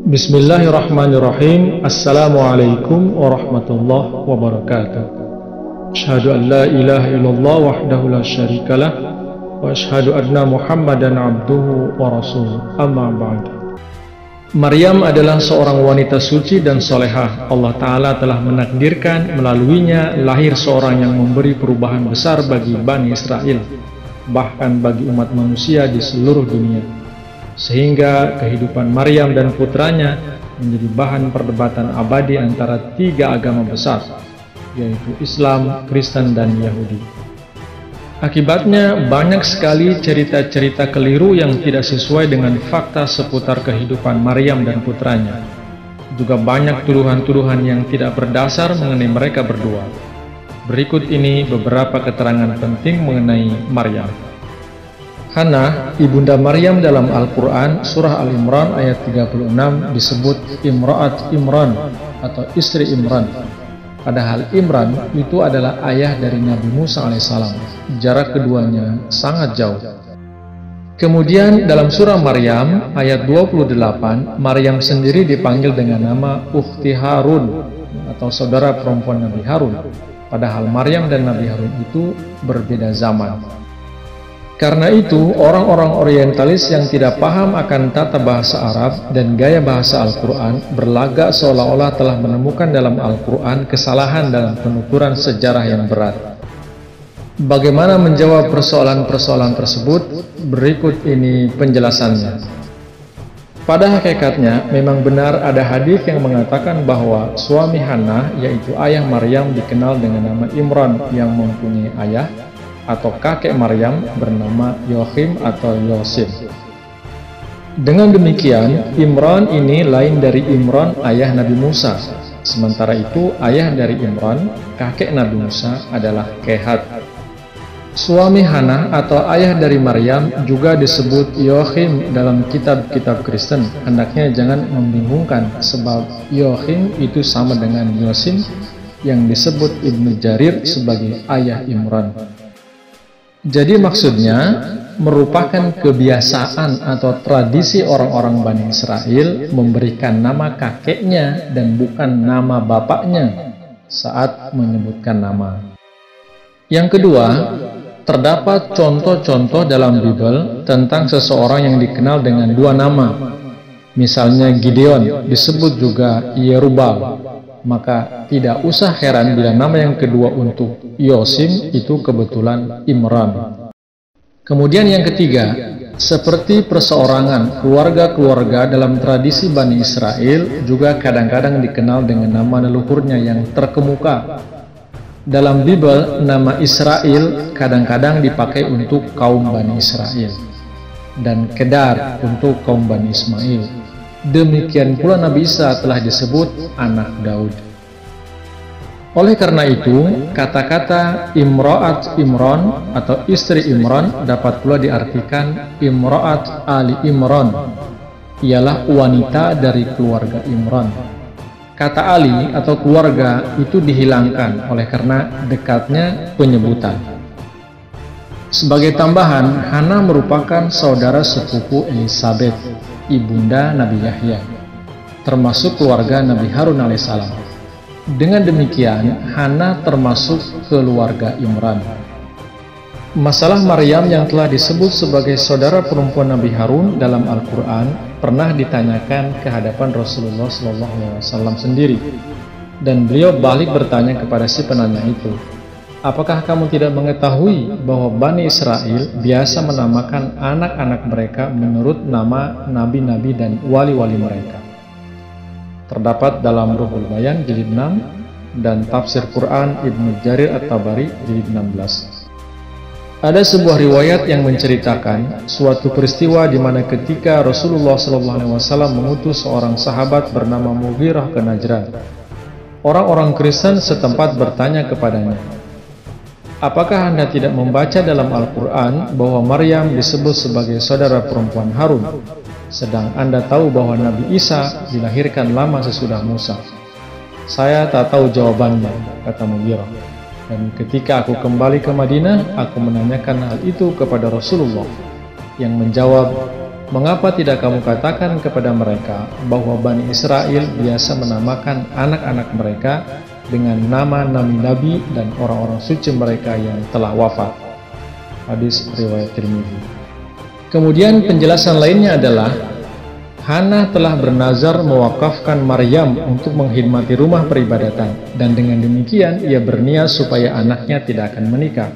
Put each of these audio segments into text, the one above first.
Bismillahirrahmanirrahim. Assalamualaikum warahmatullahi wabarakatuh. Asyhadu an la ilaha illallah wahdahu la syarikalah wa asyhadu anna Muhammadan abduhu wa rasuluh. Amma ba'd. Maryam adalah seorang wanita suci dan solehah. Allah Ta'ala telah menakdirkan melaluinya lahir seorang yang memberi perubahan besar bagi Bani Israel, bahkan bagi umat manusia di seluruh dunia, sehingga kehidupan Maryam dan putranya menjadi bahan perdebatan abadi antara tiga agama besar, yaitu Islam, Kristen, dan Yahudi. Akibatnya banyak sekali cerita-cerita keliru yang tidak sesuai dengan fakta seputar kehidupan Maryam dan putranya. Juga banyak tuduhan-tuduhan yang tidak berdasar mengenai mereka berdua. Berikut ini beberapa keterangan penting mengenai Maryam. Hannah, ibunda Maryam dalam Al-Quran, surah Al-Imran ayat 36 disebut Imra'at Imran atau istri Imran. Padahal Imran itu adalah ayah dari Nabi Musa alaihissalam. Jarak keduanya sangat jauh. Kemudian dalam surah Maryam ayat 28, Maryam sendiri dipanggil dengan nama Ukhti Harun atau saudara perempuan Nabi Harun. Padahal Maryam dan Nabi Harun itu berbeda zaman. Karena itu, orang-orang orientalis yang tidak paham akan tata bahasa Arab dan gaya bahasa Al-Quran berlagak seolah-olah telah menemukan dalam Al-Quran kesalahan dalam penuturan sejarah yang berat. Bagaimana menjawab persoalan-persoalan tersebut? Berikut ini penjelasannya. Pada hakikatnya, memang benar ada hadis yang mengatakan bahwa suami Hannah, yaitu ayah Maryam, dikenal dengan nama Imran yang mempunyai ayah, atau kakek Maryam bernama Yochim atau Yosim. Dengan demikian, Imran ini lain dari Imran ayah Nabi Musa. Sementara itu, ayah dari Imran, kakek Nabi Musa, adalah Kehat. Suami Hannah atau ayah dari Maryam juga disebut Yochim dalam kitab-kitab Kristen. Hendaknya jangan membingungkan, sebab Yochim itu sama dengan Yosim yang disebut Ibnu Jarir sebagai ayah Imran. Jadi maksudnya merupakan kebiasaan atau tradisi orang-orang Bani Israel memberikan nama kakeknya dan bukan nama bapaknya saat menyebutkan nama. Yang kedua, terdapat contoh-contoh dalam Bible tentang seseorang yang dikenal dengan dua nama. Misalnya Gideon disebut juga Yerubal. Maka tidak usah heran bila nama yang kedua untuk Yosim itu kebetulan Imran. Kemudian yang ketiga, seperti perseorangan keluarga-keluarga dalam tradisi Bani Israel juga kadang-kadang dikenal dengan nama leluhurnya yang terkemuka. Dalam Bible, nama Israel kadang-kadang dipakai untuk kaum Bani Israel dan Kedar untuk kaum Bani Ismail. Demikian pula Nabi Isa telah disebut anak Daud. Oleh karena itu, kata-kata Imra'at Imran atau istri Imran dapat pula diartikan Imra'at Ali Imran, ialah wanita dari keluarga Imran. Kata Ali atau keluarga itu dihilangkan oleh karena dekatnya penyebutan. Sebagai tambahan, Hannah merupakan saudara sepupu Elisabeth, ibunda Nabi Yahya, termasuk keluarga Nabi Harun alaihissalam. Dengan demikian, Hannah termasuk keluarga Imran. Masalah Maryam yang telah disebut sebagai saudara perempuan Nabi Harun dalam Al-Quran pernah ditanyakan ke hadapan Rasulullah SAW sendiri, dan beliau balik bertanya kepada si penanya itu, apakah kamu tidak mengetahui bahwa Bani Israel biasa menamakan anak-anak mereka menurut nama nabi-nabi dan wali-wali mereka? Terdapat dalam Ruhul Bayan jilid 6 dan Tafsir Quran Ibnu Jarir At-Tabari jilid 16. Ada sebuah riwayat yang menceritakan suatu peristiwa di mana ketika Rasulullah SAW mengutus seorang sahabat bernama Mughirah ke Najran, orang-orang Kristen setempat bertanya kepadanya, apakah Anda tidak membaca dalam Al-Quran bahwa Maryam disebut sebagai saudara perempuan Harun, sedang Anda tahu bahwa Nabi Isa dilahirkan lama sesudah Musa? Saya tak tahu jawabannya, kata Mughirah. Dan ketika aku kembali ke Madinah, aku menanyakan hal itu kepada Rasulullah, yang menjawab, Mengapa tidak kamu katakan kepada mereka bahwa Bani Israel biasa menamakan anak-anak mereka dengan nama nabi-nabi dan orang-orang suci mereka yang telah wafat? Hadis riwayat Tirmidzi. Kemudian penjelasan lainnya adalah Hana telah bernazar mewakafkan Maryam untuk menghidmati rumah peribadatan, dan dengan demikian ia berniat supaya anaknya tidak akan menikah.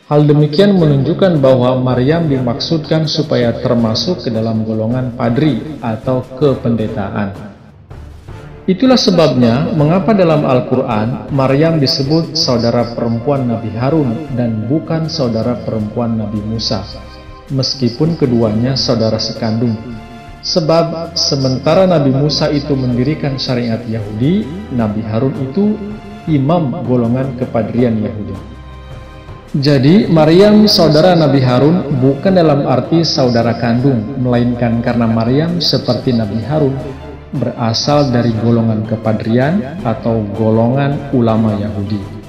Hal demikian menunjukkan bahwa Maryam dimaksudkan supaya termasuk ke dalam golongan padri atau kependetaan. Itulah sebabnya mengapa dalam Al-Quran Maryam disebut saudara perempuan Nabi Harun dan bukan saudara perempuan Nabi Musa, meskipun keduanya saudara sekandung. Sebab sementara Nabi Musa itu mendirikan syariat Yahudi, Nabi Harun itu imam golongan kepadrian Yahudi. Jadi Maryam saudara Nabi Harun bukan dalam arti saudara kandung, melainkan karena Maryam seperti Nabi Harun berasal dari golongan kepadrian atau golongan ulama Yahudi.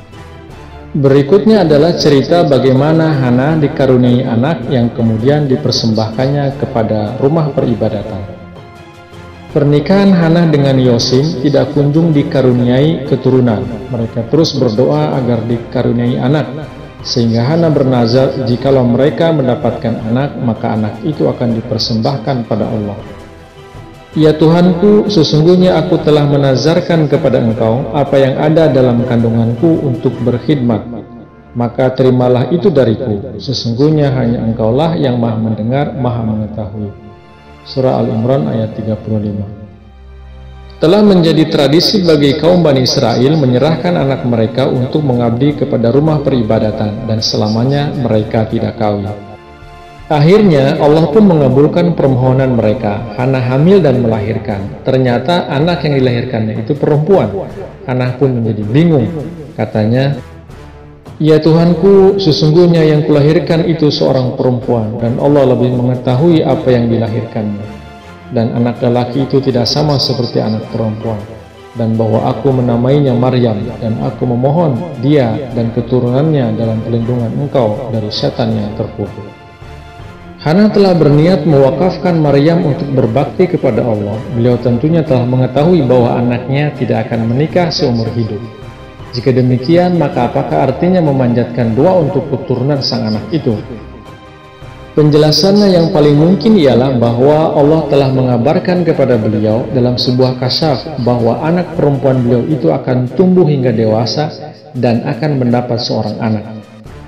Berikutnya adalah cerita bagaimana Hana dikaruniai anak yang kemudian dipersembahkannya kepada rumah peribadatan. Pernikahan Hana dengan Yosim tidak kunjung dikaruniai keturunan. Mereka terus berdoa agar dikaruniai anak, sehingga Hana bernazar jikalau mereka mendapatkan anak, maka anak itu akan dipersembahkan pada Allah. Ya Tuhanku, sesungguhnya aku telah menazarkan kepada Engkau apa yang ada dalam kandunganku untuk berkhidmat, maka terimalah itu dariku. Sesungguhnya hanya Engkaulah yang maha mendengar, maha mengetahui. Surah Al-Imran ayat 35. Telah menjadi tradisi bagi kaum Bani Israel menyerahkan anak mereka untuk mengabdi kepada rumah peribadatan, dan selamanya mereka tidak kawin. Akhirnya Allah pun mengabulkan permohonan mereka. Hana hamil dan melahirkan. Ternyata anak yang dilahirkannya itu perempuan. Hana pun menjadi bingung. Katanya, "Ya Tuhanku, sesungguhnya yang kulahirkan itu seorang perempuan, dan Allah lebih mengetahui apa yang dilahirkannya. Dan anak lelaki itu tidak sama seperti anak perempuan. Dan bahwa aku menamainya Maryam, dan aku memohon dia dan keturunannya dalam perlindungan Engkau dari setan yang terkutuk." Hana telah berniat mewakafkan Maryam untuk berbakti kepada Allah. Beliau tentunya telah mengetahui bahwa anaknya tidak akan menikah seumur hidup. Jika demikian, maka apakah artinya memanjatkan doa untuk keturunan sang anak itu? Penjelasannya yang paling mungkin ialah bahwa Allah telah mengabarkan kepada beliau dalam sebuah kasyaf bahwa anak perempuan beliau itu akan tumbuh hingga dewasa dan akan mendapat seorang anak.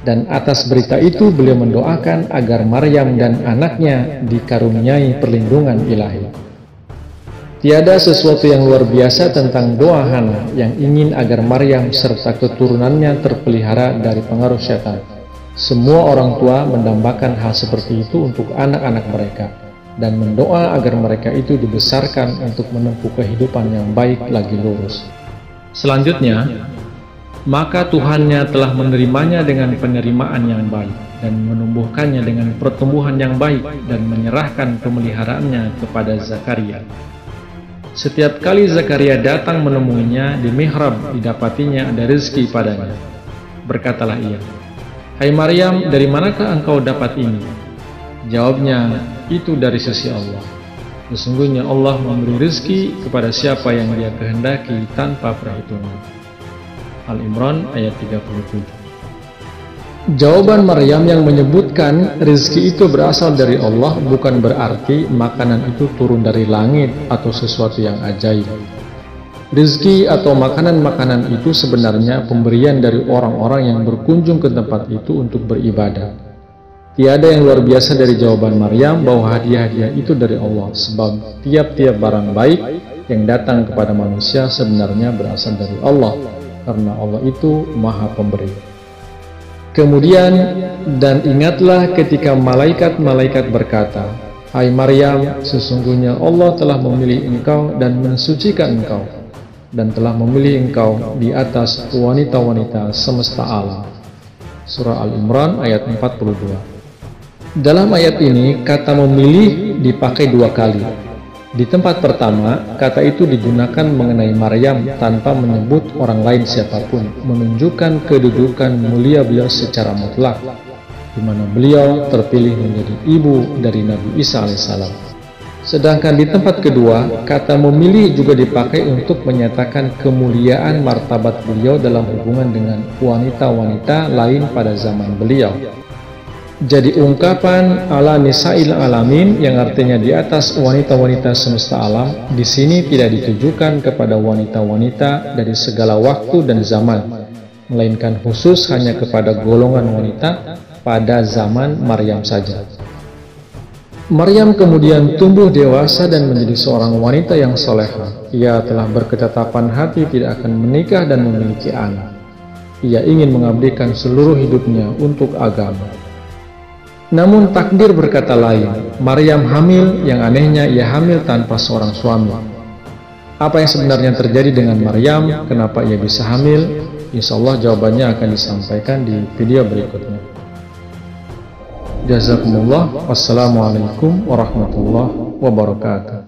Dan atas berita itu beliau mendoakan agar Maryam dan anaknya dikaruniai perlindungan ilahi. Tiada sesuatu yang luar biasa tentang doa Hana yang ingin agar Maryam serta keturunannya terpelihara dari pengaruh setan. Semua orang tua mendambakan hal seperti itu untuk anak-anak mereka, dan mendoa agar mereka itu dibesarkan untuk menempuh kehidupan yang baik lagi lurus. Selanjutnya, maka Tuhannya telah menerimanya dengan penerimaan yang baik, dan menumbuhkannya dengan pertumbuhan yang baik, dan menyerahkan pemeliharaannya kepada Zakaria. Setiap kali Zakaria datang menemuinya di mihrab, didapatinya ada rezeki padanya. Berkatalah ia, "Hai Maryam, dari manakah engkau dapat ini?" Jawabnya, "Itu dari sisi Allah. Sesungguhnya Allah memberi rezeki kepada siapa yang Dia kehendaki tanpa perhitungan." Al-Imran ayat 37. Jawaban Maryam yang menyebutkan rezeki itu berasal dari Allah bukan berarti makanan itu turun dari langit atau sesuatu yang ajaib. Rezeki atau makanan-makanan itu sebenarnya pemberian dari orang-orang yang berkunjung ke tempat itu untuk beribadah. Tiada yang luar biasa dari jawaban Maryam bahwa hadiah-hadiah itu dari Allah, sebab tiap-tiap barang baik yang datang kepada manusia sebenarnya berasal dari Allah, karena Allah itu Maha Pemberi. Kemudian, dan ingatlah ketika malaikat-malaikat berkata, "Hai Maryam, sesungguhnya Allah telah memilih engkau dan mensucikan engkau, dan telah memilih engkau di atas wanita-wanita semesta alam." Surah Al-Imran ayat 42. Dalam ayat ini, kata memilih dipakai dua kali. Di tempat pertama, kata itu digunakan mengenai Maryam tanpa menyebut orang lain siapapun, menunjukkan kedudukan mulia beliau secara mutlak. di mana beliau terpilih menjadi ibu dari Nabi Isa alaihissalam. Sedangkan di tempat kedua, kata memilih juga dipakai untuk menyatakan kemuliaan martabat beliau dalam hubungan dengan wanita-wanita lain pada zaman beliau. Jadi ungkapan ala nisa'il alamin yang artinya di atas wanita-wanita semesta alam, di sini tidak ditujukan kepada wanita-wanita dari segala waktu dan zaman, melainkan khusus hanya kepada golongan wanita pada zaman Maryam saja. Maryam kemudian tumbuh dewasa dan menjadi seorang wanita yang soleha. Ia telah berketetapan hati tidak akan menikah dan memiliki anak. Ia ingin mengabdikan seluruh hidupnya untuk agama. Namun takdir berkata lain. Maryam hamil, yang anehnya ia hamil tanpa seorang suami. Apa yang sebenarnya terjadi dengan Maryam? Kenapa ia bisa hamil? Insya Allah jawabannya akan disampaikan di video berikutnya. Jazakumullah. Wassalamualaikum warahmatullahi wabarakatuh.